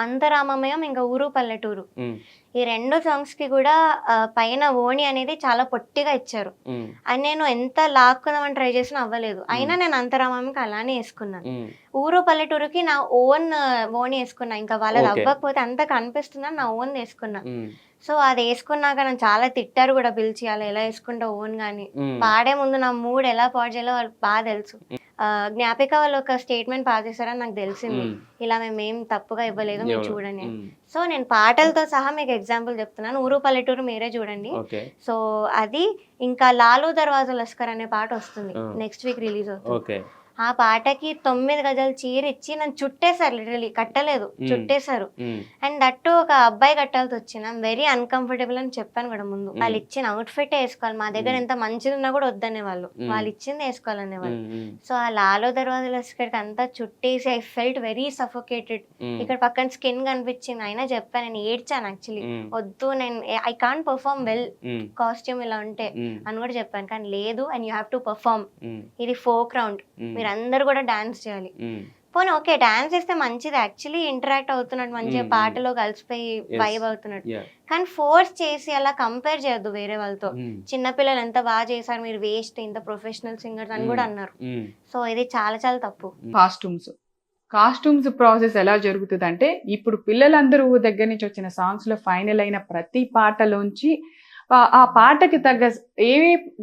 అంతరామమయం ఇంకా ఊరు పల్లెటూరు. ఉమ్, ఈ 2 సాంగ్స్‌కి కూడా పైన ఓణి అనేది చాలా పొట్టిగా ఇచ్చారు. ఉమ్, అది నేను ఎంత లాక్కుందామని ట్రై చేసినా అవ్వలేదు. అయినా నేను అంతరామంకి అలానే యేసుకున్నాను. ఉమ్, ఊరు పల్లెటూరుకి నా ఓన్ ఓణి యేసుకున్నా. ఇంకా వాళ్ళది ఓకే. అవ్వకపోతే అంత కనిపిస్తుందని నా ఓన్‌ది యేసుకున్నా. ఉమ్, సో, అది యేసుకున్నాక నన్ను చాలా తిట్టారు గూడా పిలిచి, "అలా ఎలా యేసుకుంటావు ఓన్‌గా" అని. ఉమ్, పాడే ముందు నా మూడ్ ఎలా పాడు చేయాలో వాళ్ళకి తెలుసు. జ్ఞాపిక వాళ్ళు ఒక స్టేట్మెంట్ పాస్ చేశారని నాకు తెలిసింది. ఉమ్, ఇలా మేమేం తప్పుగా ఇవ్వలేదు మీరు ఎవరు? చూడండి అని. ఉమ్, సో, నేను పాటలతో సహా మీకు ఎగ్జాంపుల్ చెప్తున్నాను. 'ఊరు పల్లెటూరు' మీరే చూడండి. ఓకే. సో, అది ఇంకా 'లాలు దర్వాజా లస్కర్' అనే పాట వస్తుంది. నెక్స్ట్ వీక్ రిలీజ్ అవుతుంది. ఓకే. ఆ పాటకి 9 గజాలు చీర ఇచ్చి నన్ను చుట్టేశారు. లిటరల్లీ కట్టలేదు, చుట్టేశారు. ఉమ్, అండ్ దట్టు ఒక అబ్బాయి కట్టాల్సి వచ్చింది. ఐమ్ వెరీ అన్‌కంఫర్టబుల్ అని చెప్పాను కూడా ముందు. వాళ్ళు ఇచ్చిన అవుట్‌ఫిట్టే యేసుకోవాలి. మా దగ్గర ఎంత మంచిదున్నా కూడా వద్దనేవాళ్ళు. వాళ్ళు ఇచ్చిందే యేసుకోవాలనేవాళ్ళు. ఉమ్, ఉమ్, సో, ఆ 'లాలో దర్వాజా లస్కర్‌కి' అంతా చుట్టేసి ఐ ఫెల్ట్ వెరీ సఫోకేటెడ్. ఉమ్, ఇక్కడ పక్కన స్కిన్ కనిపించింది. అయినా చెప్పాను, నేను ఏడ్చాను యాక్చువల్లీ. ఉమ్, వద్దు, నేను I can't perform well um, costume ఇలా ఉంటే ఉమ్, అని కూడా చెప్పాను. కానీ లేదు, and you have to perform. Um, ఇది ఫోక్ రౌండ్, ఉమ్, మీరందరూ కూడా డాన్స్ చేయాలి. ఉమ్, పోనీ ఓకే, డాన్స్ చేస్తే మంచిది. యాక్చువల్లీ ఇంటరాక్ట్ అవుతున్నట్టు మంచిగా పాటలో కలిసిపోయి వైబ్ అవుతున్నట్టు. yeah, కానీ ఫోర్స్ చేసి అలా కంపేర్ చేయొద్దు వేరే వాళ్ళతో. ఉమ్, చిన్నపిల్లలు ఎంత బాగా చేశారు, మీరు వేస్ట్, ఇంత ప్రొఫెషనల్ సింగర్స్ అని కూడా అన్నారు. ఉమ్, సో ఇది చాలా చాలా తప్పు. కాస్ట్యూమ్స్ ప్రాసెస్ ఎలా జరుగుతుందంటే, ఇప్పుడు పిల్లలందరూ దగ్గర నుంచి వచ్చిన సాంగ్స్ లో ఫైనల్ అయిన ప్రతి పాటలోంచి ఆ పాటకి తగ్గ ఏ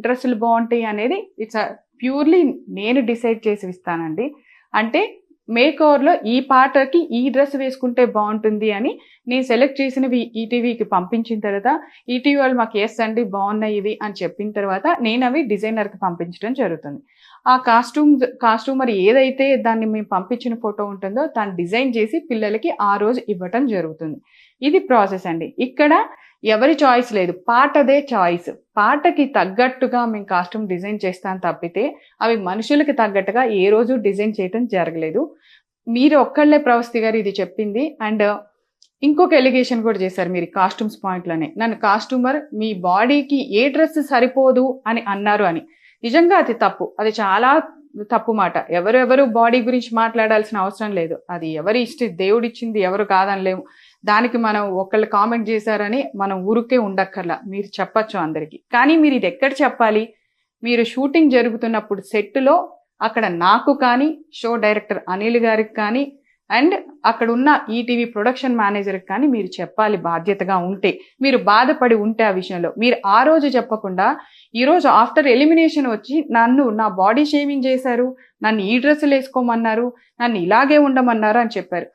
డ్రెస్సులు బాగుంటాయి అనేది ఇట్స్ ప్యూర్లీ నేను డిసైడ్ చేసి ఇస్తానండి. అంటే మేక్ ఓవర్లో ఈ పాటకి ఈ డ్రెస్ వేసుకుంటే బాగుంటుంది అని నేను సెలెక్ట్ చేసినవి ఈటీవీకి పంపించిన తర్వాత, ఈటీవీ వాళ్ళు మాకు ఎస్ అండి బాగున్నాయి ఇవి అని చెప్పిన తర్వాత నేను అవి డిజైనర్కి పంపించడం జరుగుతుంది. ఆ కాస్ట్యూమర్ ఏదైతే దాన్ని మేము పంపించిన ఫోటో ఉంటుందో దాన్ని డిజైన్ చేసి పిల్లలకి ఆ రోజు ఇవ్వటం జరుగుతుంది. ఇది ప్రాసెస్ అండి. ఇక్కడ ఎవరి చాయిస్ లేదు, పాటదే చాయిస్. పాటకి తగ్గట్టుగా మేము కాస్ట్యూమ్ డిజైన్ చేస్తాం తప్పితే అవి మనుషులకి తగ్గట్టుగా ఏ రోజు డిజైన్ చేయటం జరగలేదు. మీరు ఒక్కళ్ళే ప్రవస్తి గారు ఇది చెప్పింది. అండ్ ఇంకొక ఎలిగేషన్ కూడా చేశారు మీరు కాస్ట్యూమ్స్ పాయింట్లోనే. నన్ను కాస్ట్యూమర్ మీ బాడీకి ఏ డ్రెస్ సరిపోదు అని అన్నారు అని. నిజంగా అది తప్పు, అది చాలా తప్పు మాట. ఎవరెవరు బాడీ గురించి మాట్లాడాల్సిన అవసరం లేదు. అది ఎవరి దేవుడిచ్చింది, ఎవరు కాదనలేము. దానికి మనం ఒకళ్ళు కామెంట్ చేశారని మనం ఊరికే ఉండక్కర్లా, మీరు చెప్పచ్చు అందరికీ. కానీ మీరు ఇది ఎక్కడ చెప్పాలి? మీరు షూటింగ్ జరుగుతున్నప్పుడు సెట్లో అక్కడ నాకు కానీ, షో డైరెక్టర్ అనిల్ గారికి కానీ, అండ్ అక్కడ ఉన్న ఈటీవీ ప్రొడక్షన్ మేనేజర్కి కానీ మీరు చెప్పాలి బాధ్యతగా ఉంటే. మీరు బాధపడి ఉంటే ఆ విషయంలో మీరు ఆ రోజు చెప్పకుండా ఈరోజు ఆఫ్టర్ ఎలిమినేషన్ వచ్చి నన్ను నా బాడీ షేమింగ్ చేశారు, నన్ను ఈ డ్రెస్సులు వేసుకోమన్నారు, నన్ను ఇలాగే ఉండమన్నారు అని చెప్పారు.